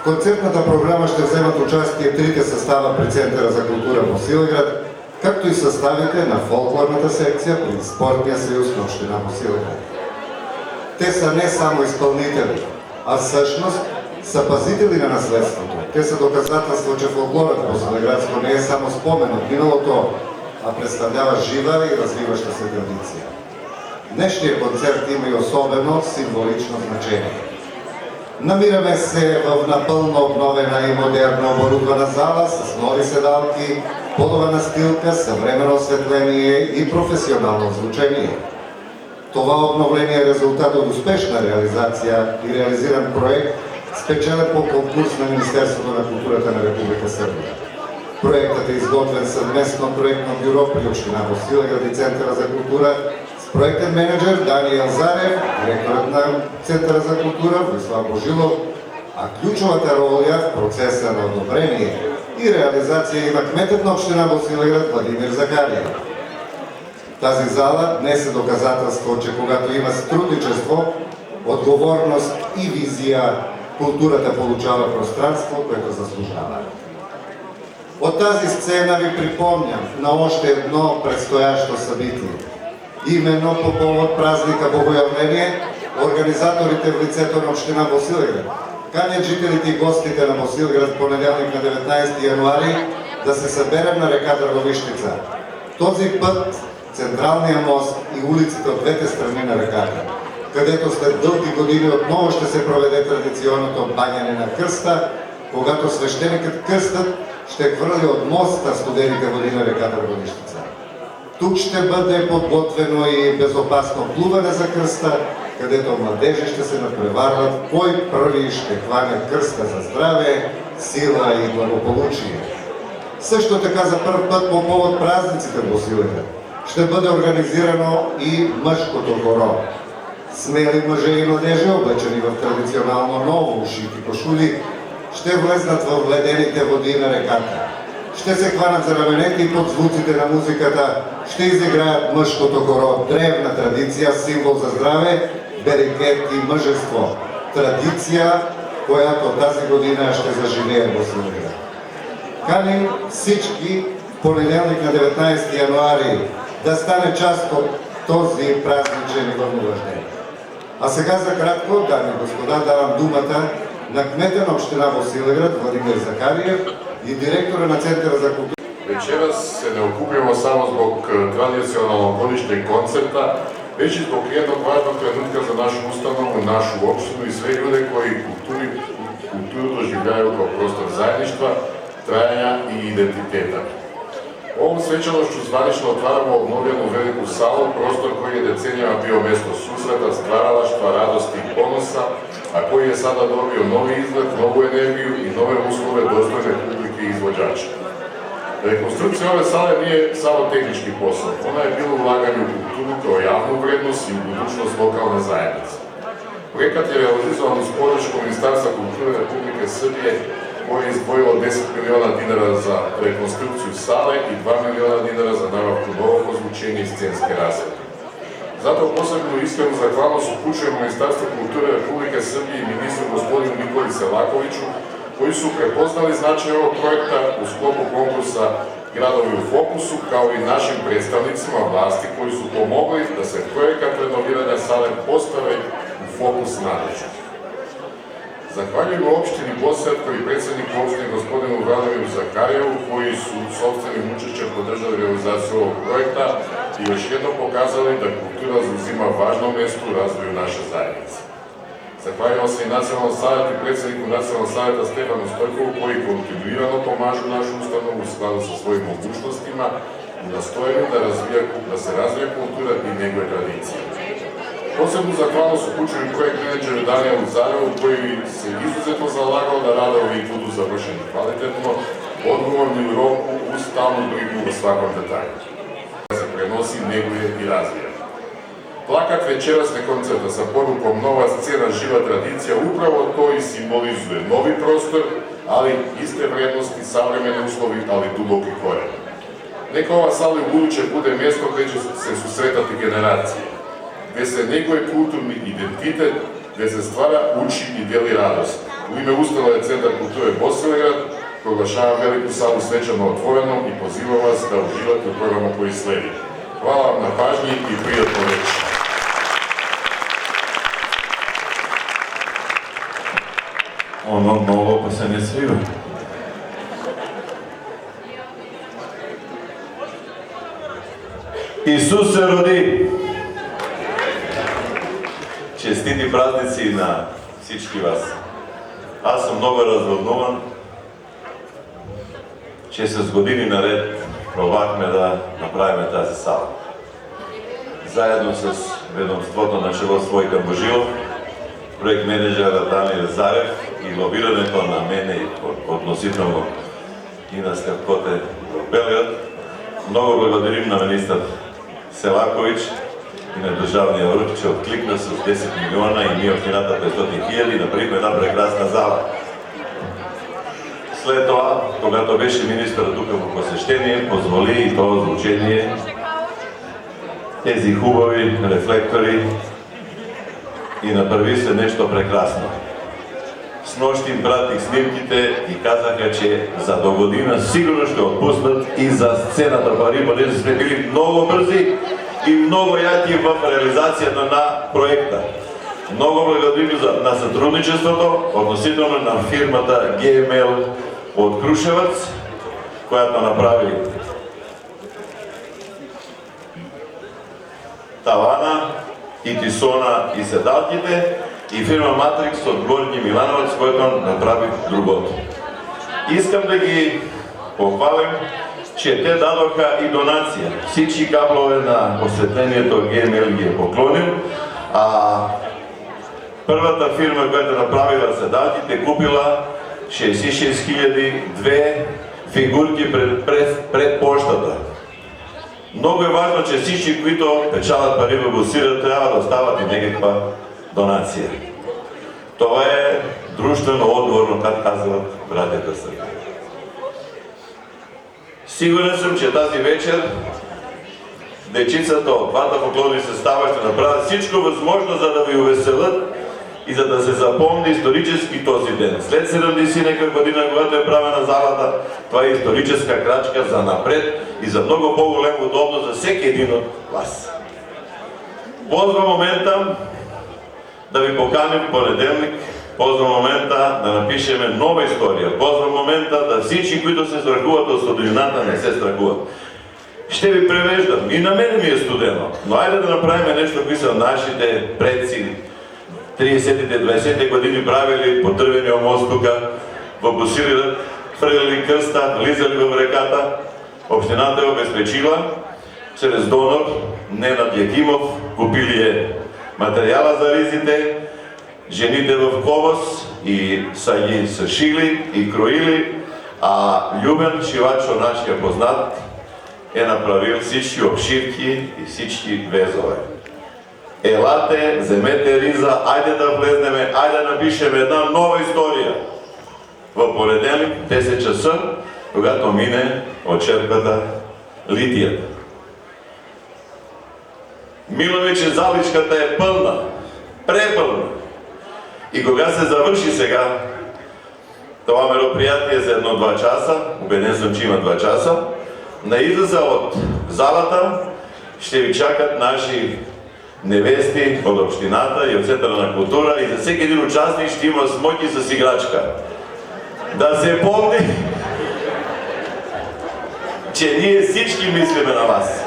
концертната програма ще вземат участие трите състава при Центъра за култура Босилеград, както и съставите на фолклорната секция при Спортния съюз на община Босилеград. Те са не само изпълнители, а всъщност са пазители на наследството. Те са доказателство, че фолклорът босилеградско не е само спомен от миналото, а представлява жива и развиваща се традиция. Днешният концерт има и особено символично значение. Намираме се в напълно обновена и модерно оборудвана зала с нови седалки, подова настилка, съвременно осветление и професионално звучение. Това обновление е резултат от успешна реализация и реализиран проект, спечелен по конкурс на Министерството на културата на Република Сърбия. Проектът е изготвен съвместно проектно бюро при община Босилеград и Центъра за култура с проектен менеджер Даниел Зарев, директорът на Центъра за култура Владислав Божилов, а ключовата роля в процеса на одобрение и реализация има кметът на община Босилеград Владимир Захариев. Тази зала днес е доказателство, че когато има сътрудничество, отговорност и визия, културата получава пространство, което заслужава. От тази сцена ви припомням на още едно предстоящо събитие. Именно по повод празника Богоявление, организаторите в лицето на община Босилеград канят жителите и гостите на Босилеград в понеделник на 19 януари да се съберем на река Дърговищица. Този път централния мост и улиците от двете страни на реката, където след дълги години отново ще се проведе традиционното баняне на кръста, когато свещеникът кръстът ще хвърли от моста студените води на река Дърговищица. Тук ще бъде подготвено и безопасно плуване за кръста, където младежи ще се надпреварват кой първи ще хване кръста за здраве, сила и благополучие. Също така за първ път по повод празниците в Босилеград ще бъде организирано и мъжкото хоро. Смели мъже и младежи, облечени в традиционално ново ушити кошули, ще влезнат в ледените води на реката. Ще се хванат за раменете и под звуците на музиката ще изиграят мъжкото хоро, древна традиция, символ за здраве, берекет и мъжество. Традиция, която тази година ще заживее в Босилеград. Каним всички в понеделник на 19 януари да стане част от този празничен и вълнуващ ден. А сега за кратко, дами и господа, давам думата на кмета на община Босилеград Владимир Захариев и директора на Центъра за култура. Вечерас се не окупимо само због традиционално годишње концерта, веќе због едnog важnog trenutka за нашу установу, нашу општину и све луѓе кои културу доживљају како простор заедништва, трајања и идентитета. Овом свечаноšću званично отварamo обновljenu велику салу, простор кој е деценијама био место сусрета, стваралаштва, радости и понуса, а кој е сада добио нови изглед, нову енергiju и нове услове достојне публики и извоđачи. Реконструкција ове сале не е само технички посол, она е било улагање у културу као јавну вредност и у будучност локална заедница. Проектот е реализован с подршка Министерства култура Република Србија, кој е издвоило 10 милиона динара за реконструкцiju сале и 2 милиона динара за набавку ново озвучение и сценски разред. Затоа посебно искрено захвалност упучувам Министерство култура Република Србија и министр господин Николи Селаковичу, кои су препознали значај овog проекта у склопу конкурса Градови у фокусу, као и нашим представницима власти кои су помогли да се проектот реновирање сале постави у фокус надлежност. Захвалjujem opštini Bosilegrad i predsjednik opštine gospodinu Vladimiru Zakarevu, koji su sopstvenim učešćem podržali realizaciju ovog projekta i još jednom pokazali da kultura zauzima važno mjesto u razvoju naše zajednice. Zahvaljujem se i Nacionalnom savjetu i predsjedniku Nacionalnog savjeta Stefanu Stojkovu, koji kontinuirano pomažu našu ustanovu u skladu sa svojim mogućnostima i nastojanju da se razvija kultura i njegove tradicije. Posebnu zahvalnost upućujem projekt menadžeru Danielu Zarevu, koji se izuzetno zalagao da radovi budu završeni kvalitetno, odgovorni u roku uz stalnu brigu o svakom detalju. Da se prenosi, neguje i razvija. Plakat večerasne koncerta sa porukom Nova scena, živa tradicija upravo to i simbolizuje novi prostor, ali iste vrednosti, savremene uslovi, ali duboki koren. Neka ova sala u buduće bude mjesto gdje će se susretati generacije, gdje se neguje kulturni identitet, gdje se stvara, uči i deli radost. U ime Ustanove Centar kulture Bosilegrad proglašavam veliku salu svečano otvorenom i pozivam vas da uživate u programu koji sledi. Hvala vam na pažnji i prijatno večer. Ono novo pa se ne sviva. Исус се роди! Честити празници на всички вас. Аз съм много развълнуван, че с години наред пробвахме да направим тази сала. Заедно с ведомството на чело Свойка Божилов, проект менеджера Даниел Зарев и лобирането на мене и относително и на Стевкоте в Белград. Много благодарим на министър Селакович и на държавния връх, че откликна с 10 милиона и ние общината 500 хиляди направихме една прекрасна зала. След това, когато беше министър тук по посещение, позволи и това звучение, тези хубави рефлектори и направи се нещо прекрасно. С нощи им пратих снимките и казаха, че за до година сигурно ще отпуснат и за сцената пари, понеже сме били много бързи и много яки в реализацията на проекта. Много благодарим на сътрудничеството, относително на фирмата GML от Крушевец, която направи тавана и тисона и седалките, и фирма Матрикс от Горни Милановец, който направи другото. Искам да ги похвалим, че те дадоха и донация. Всички каблове на осветлението GML ги е поклонил, а първата фирма, която направила седалките, купила 66 000 две фигурки пред почтата. Много е важно, че всички, които печалят пари в Босилеград, трябва да остават и някаква донация. Това е дружествено отговорно, как казват братята са. Сигурен съм, че тази вечер дечицата от двата фолклорни състава ще направят всичко възможно, за да ви увеселят и за да се запомни исторически този ден. След 70-нека година, когато е правена залата, това е историческа крачка за напред и за много по-голямо удобно за всеки един от вас. Ползвам момента да ви поканим в понеделник, ползвам момента да напишеме нова история, ползвам момента да всички, които се страхуват от студенината, не се страхуват. Ще ви превеждам. И на мене ми е студено, но айде да направим нещо, кои са нашите предци. 30-те, 20-те години правили по Тръвения мост тук в Босилеград, хвърляли кръста, влизали в реката. Общината е обезпечила чрез донор Ненад Якимов, купили е материала за ризите, жените в Ковас и са ги съшили и кроили, а Любен Шивачо, нашия познат, е направил всички обшивки и всички везове. Елате, вземете риза, айде да влезнеме, айде да напишем една нова история. В понеделник, 10 часа, когато мине от черквата Литията. Милове, че заличката е пълна, препълна. И кога се завърши сега това мероприятие за 1-2 часа, убеден съм, че има 2 часа, на излеза от залата ще ви чакат наши невести от общината и от Центъра на култура и за всеки един участник ще има смоки с играчка. Да се помни, че ние всички мислиме на вас.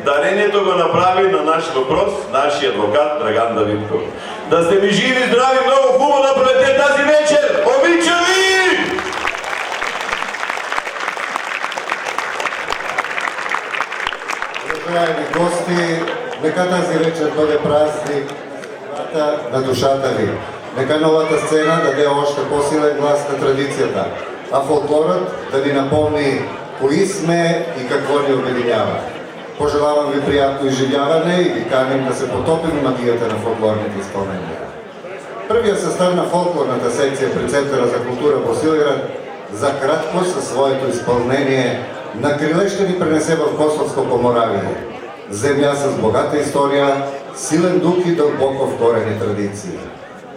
Дарението го направи на наш въпрос нашия адвокат Драган Давидков. Да сте ми живи, здрави, много хубаво да проведете тази вечер! Обичам ви! Уважаеми гости, нека тази вечер бъде празник на душата ви. Нека новата сцена даде още по-силен глас на традицията, а фолклорът да ни напомни кои сме и какво ни обединява. Пожелавам ви приятно изживяване и ви каним да се потопим в магията на фолклорните изпълнения. Първият състав на фолклорната секция при Центъра за култура Босилеград за кратко със своето изпълнение на криле ще ни пренесе в Косовско Поморавие. Земя с богата история, силен дух и дълбоко вкорени традиции.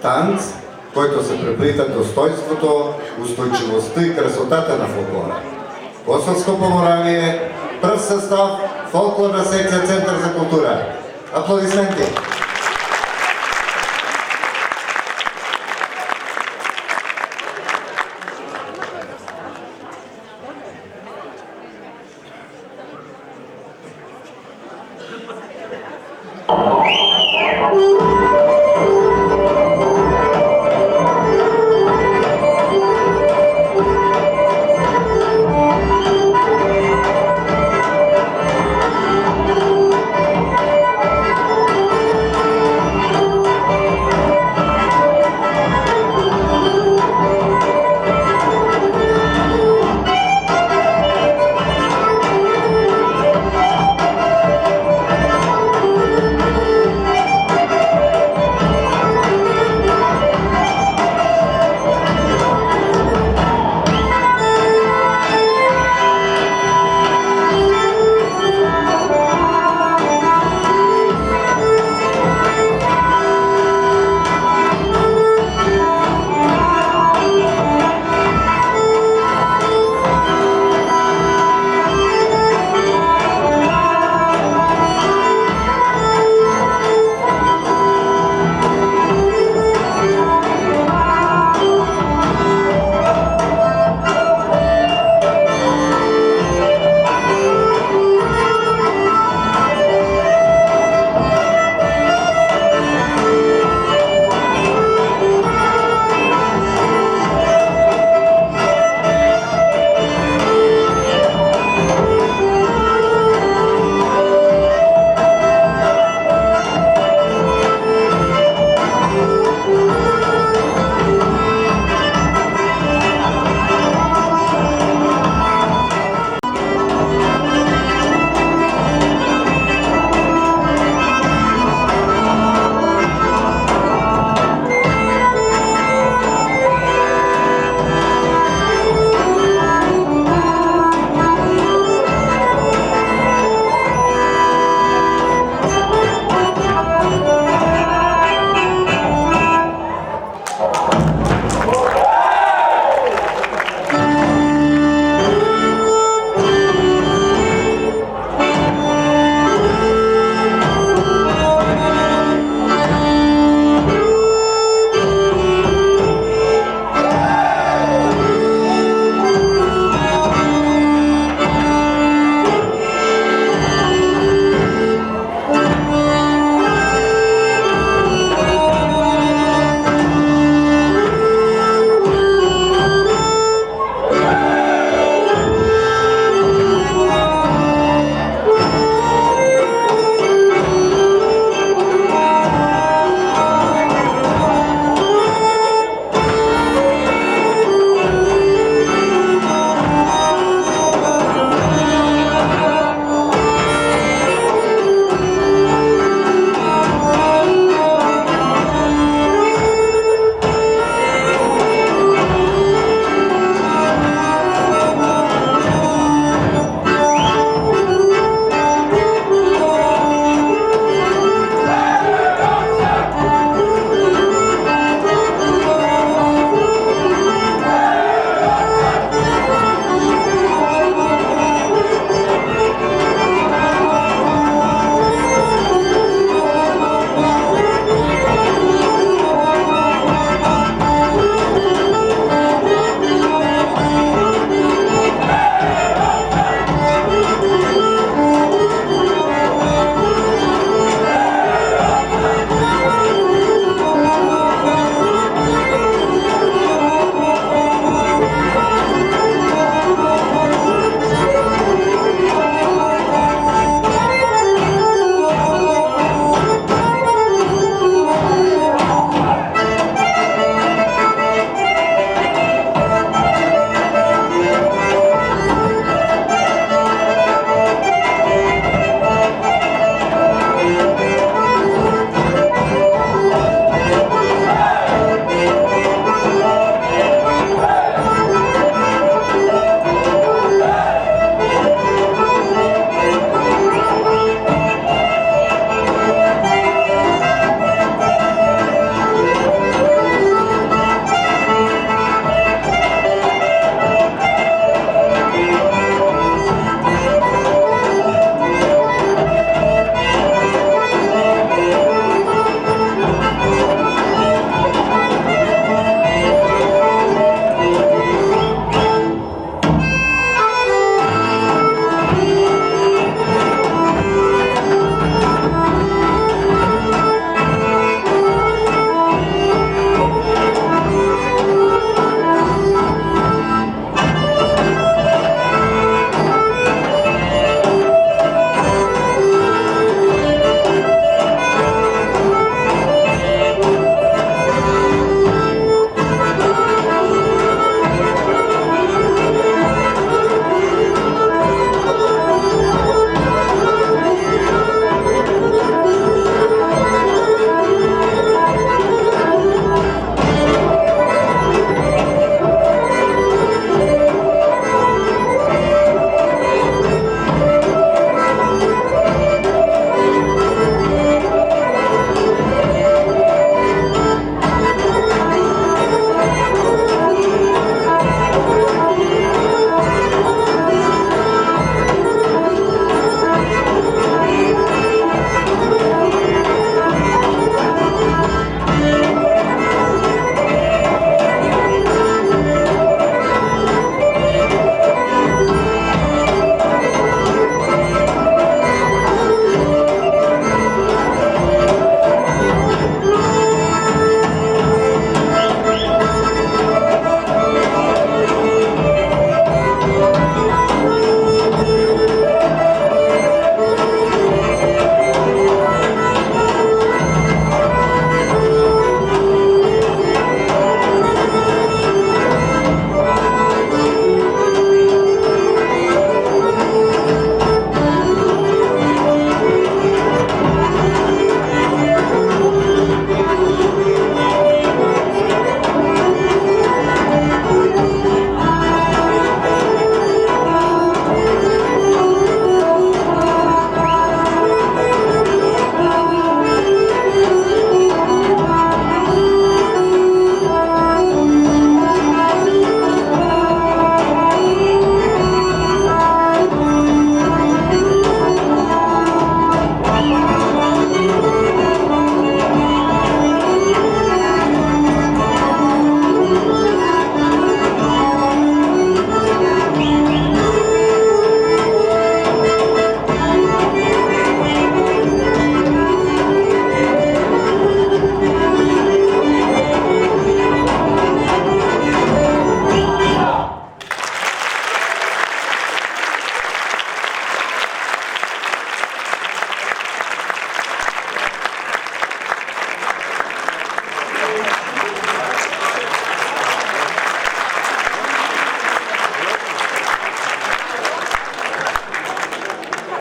Танц, којто се преплитат достојството, устојчивоста и красотата на фолклора. Косовско поморавие, прв состав, фолклорна секција Центар за култура. Аплодисменти!